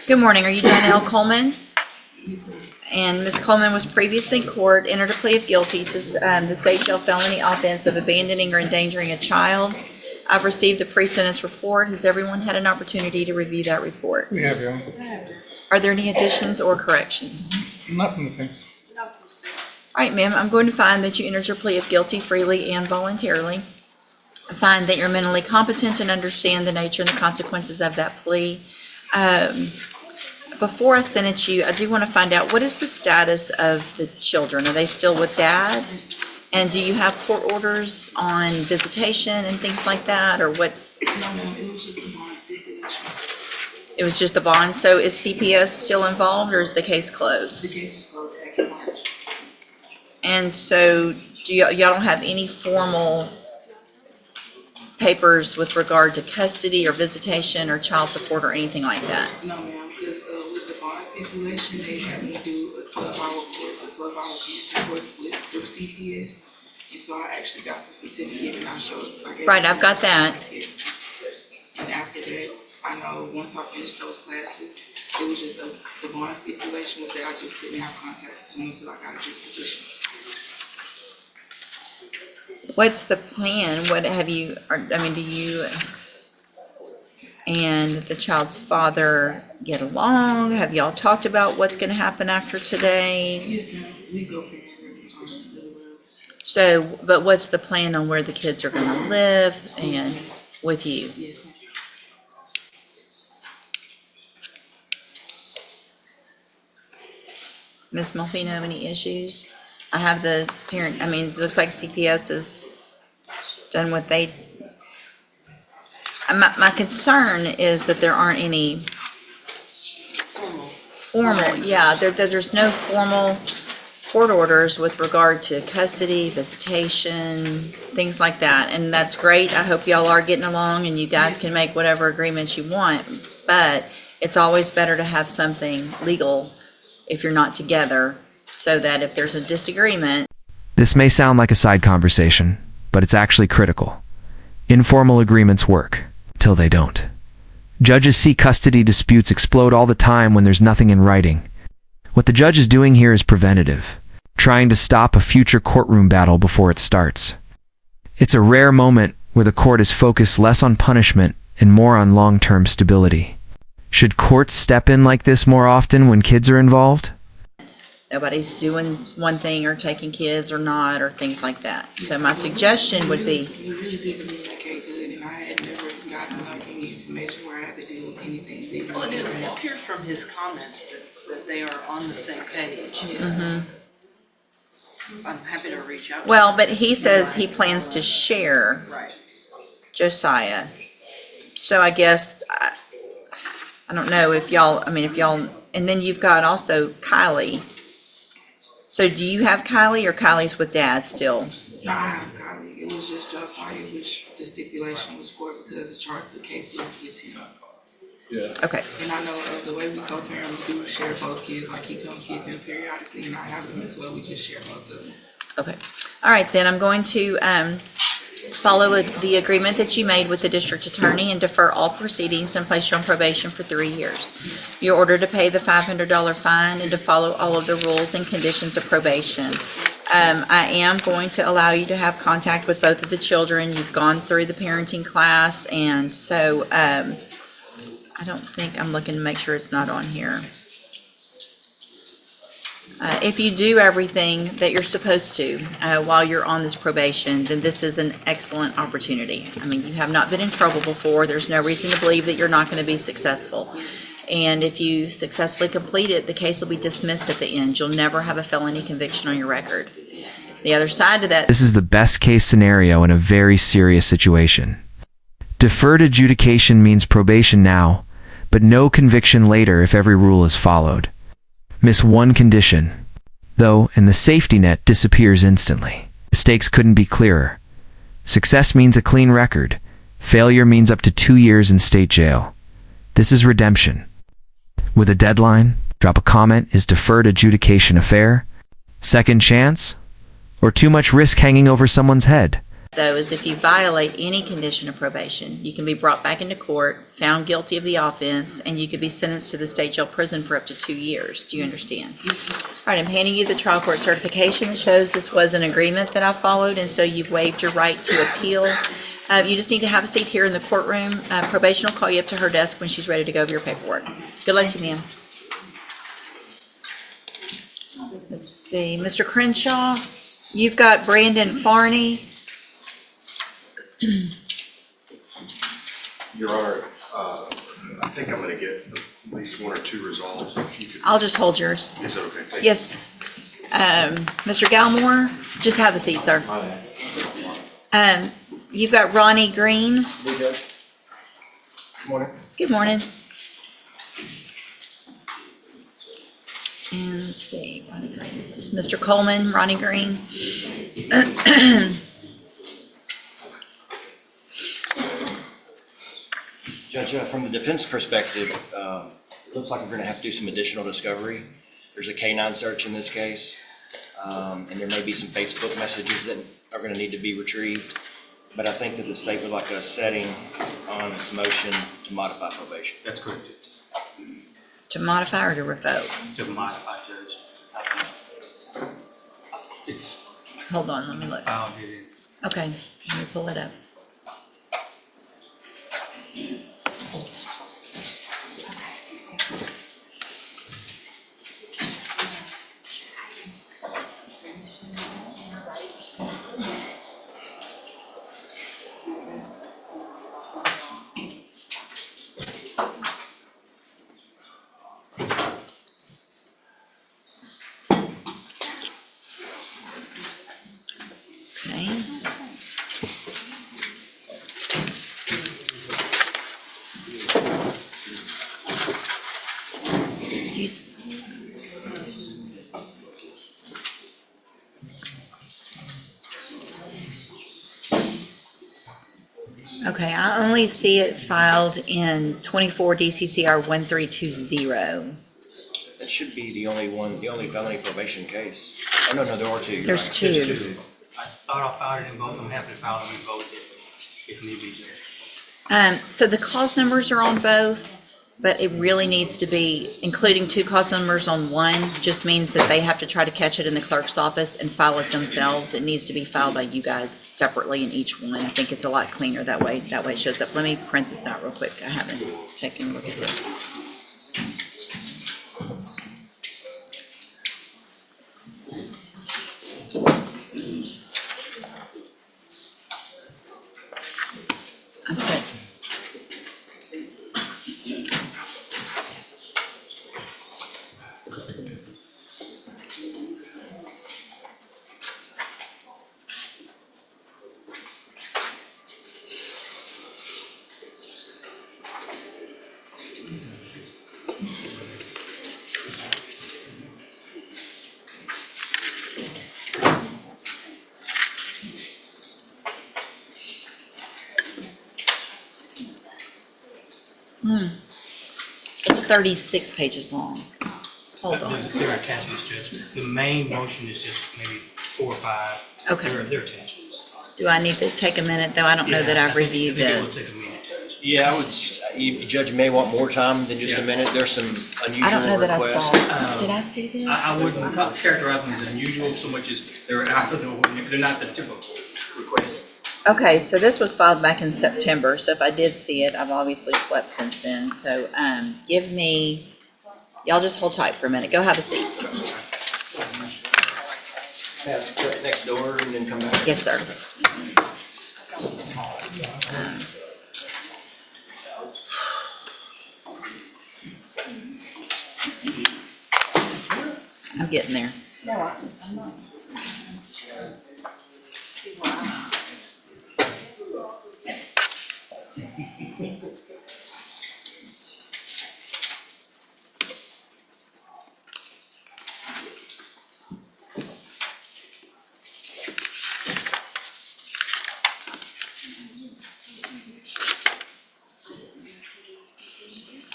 Good morning. Are you Danell Coleman? And Ms. Coleman was previously in court, entered a plea of guilty to the state jail felony offense of abandoning or endangering a child. I've received the pre-sentence report. Has everyone had an opportunity to review that report? We have, Your Honor. Are there any additions or corrections? Nothing, thanks. All right, ma'am, I'm going to find that you entered your plea of guilty freely and voluntarily. I find that you're mentally competent and understand the nature and the consequences of that plea. Before I sentence you, I do want to find out, what is the status of the children? Are they still with dad? And do you have court orders on visitation and things like that, or what's? No, it was just the bond stipulation. It was just the bond. So is CPS still involved, or is the case The closed? case was closed back in March. And so do y'all don't have any formal papers with regard to custody or visitation or child support or anything like that? No, ma'am, because with the bond stipulation, they had me do a 12-hour course, a 12-hour PNC course through CPS. And so I actually got the certificate and I showed. Right, I've got that. And after that, I know once I finished those classes, it was just the bond stipulation was that I just didn't have contact with them until I got a disposition. What's the plan? What have you, do you and the child's father get along? Have y'all talked about what's going to happen after today? Yes, ma'am, we go for really well. So, but what's the plan on where the kids are going to live and with you? Yes, ma'am. Ms. Melfino, any issues? I have the parent, it looks like CPS has done what they, my concern is that there aren't any formal, there's no formal court orders with regard to custody, visitation, things like that. And that's great. I hope y'all are getting along and you guys can make whatever agreements you want. But it's always better to have something legal if you're not together, so that if there's a disagreement. This may sound like a side conversation, but it's actually critical. Informal agreements work, till they don't. Judges see custody disputes explode all the time when there's nothing in writing. What the judge is doing here is preventative, trying to stop a future courtroom battle before it starts. It's a rare moment where the court is focused less on punishment and more on long-term stability. Should courts step in like this more often when kids are involved? Nobody's doing one thing or taking kids or not, or things like that. So my suggestion would be, We really did communicate good, and I had never gotten any information where I had to deal with anything legal. Well, it appeared from his comments that they are on the same page. I'm happy to reach out. well, but he says he plans to share Right. Josiah. So I guess, I don't know if y'all, and then you've got also Kylie. So do you have Kylie, or Kylie's with dad still? No, I have Kylie. It was just Josiah, which the stipulation was for because the case was with him. Okay, And I know the way we co-parent, we do share both kids. Like he comes get them periodically, and I have them as well. We just share both of them. okay. All right, then I'm going to follow the agreement that you made with the district attorney and defer all proceedings and place you on probation for 3 years. You're ordered to pay the $500 fine and to follow all of the rules and conditions of probation. I am going to allow you to have contact with both of the children. You've gone through the parenting class, and so I don't think, I'm looking to make sure it's not on here. If you do everything that you're supposed to while you're on this probation, then this is an excellent opportunity. You have not been in trouble before. There's no reason to believe that you're not going to be successful. And if you successfully complete it, the case will be dismissed at the end. You'll never have a felony conviction on your record. The other side to that. This is the best case scenario in a very serious situation. Deferred adjudication means probation now, but no conviction later if every rule is followed. Miss one condition, though, and the safety net disappears instantly. The stakes couldn't be clearer. Success means a clean record. Failure means up to 2 years in state jail. This is redemption. With a deadline, drop a comment, is deferred adjudication a fair? Second chance? Or too much risk hanging over someone's head? though, is if you violate any condition of probation, you can be brought back into court, found guilty of the offense, and you could be sentenced to the state jail prison for up to 2 years. Do you understand? All right, I'm handing you the trial court certification that shows this was an agreement that I followed, and so you've waived your right to appeal. You just need to have a seat here in the courtroom. Probation will call you up to her desk when she's ready to go over your paperwork. Good luck to you, ma'am. Let's see, Mr. Crenshaw, you've got Brandon Farney. Your Honor, I think I'm gonna get at least 1 or 2 resolves. If you could, I'll just hold yours. is that okay? Thank you. Yes. Mr. Galmore, just have a seat, sir. You've got Ronnie Green. Hey, Judge. Good morning. Good morning. And let's see, Ronnie Green, this is Mr. Coleman, Ronnie Green. Judge, from the defense perspective, it looks like we're going to have to do some additional discovery. There's a K-9 search in this case, and there may be some Facebook messages that are going to need to be retrieved. But I think that the state would like a setting on its motion to modify probation. That's correct. To modify or to revoke? To modify, Judge. It's Hold on, let me look. filed here. Okay, let me pull it up. Okay. Do you Okay, I only see it filed in 24 DCCR 1320. That should be the only one, the only felony probation case. Oh, no, there are 2. You're There's right. 2. There's 2. I thought I filed it in both. I'm happy to file it in both if need be, Judge. So the cause numbers are on both, but it really needs to be, including 2 cause numbers on one, just means that they have to try to catch it in the clerk's office and file it themselves. It needs to be filed by you guys separately in each one. I think it's a lot cleaner that way. That way it shows up. Let me print this out real quick. I haven't taken a look at this. Okay. It's 36 pages long. Hold on. They're attachments, Judge. The main motion is just maybe 4 or 5. Okay. They're attachments. Do I need to take a minute, though? I don't know that I've reviewed I think it will this. take a minute, Judge. Yeah, I would, Judge may want more time than just a Yeah. minute. There's some unusual I don't know that I requests. saw it. Did I see this? I wouldn't characterize them as unusual so much as they're out of the ordinary. They're not the typical request. Okay, so this was filed back in September, so if I did see it, I've obviously slept since then. So, give me, y'all just hold tight for a minute. Go have a seat. Pass straight next door and then come back. Yes, sir. I'm getting there.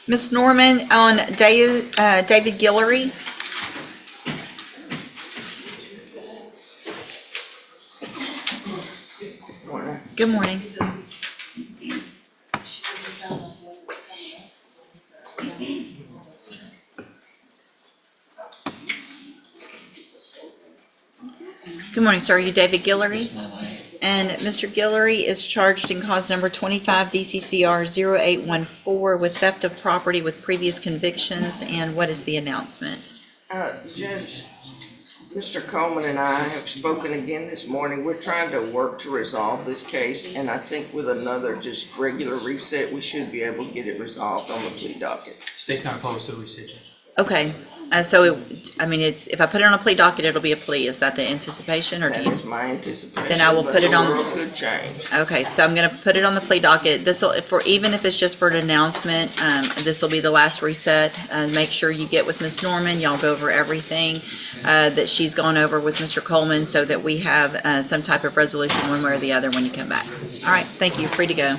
Ms. Norman, on David Guillory. Good morning. Good morning, sir. Are you David Guillory? And Mr. Guillory is charged in cause number 25 DCCR 0814 with theft of property with previous convictions. And what is the announcement? Judge, Mr. Coleman and I have spoken again this morning. We're trying to work to resolve this case, and I think with another just regular reset, we should be able to get it resolved on the plea docket. State's not opposed to rescission. Okay, if I put it on a plea docket, it'll be a plea. Is that the anticipation, or do That you? is my anticipation. Then I will but put it the on- world could change. Okay, so I'm gonna put it on the plea docket. Even if it's just for an announcement, this will be the last reset. Make sure you get with Ms. Norman. Y'all go over everything, that she's gone over with Mr. Coleman so that we have, some type of resolution one way or the other when you come back. All right, thank you. Free to go.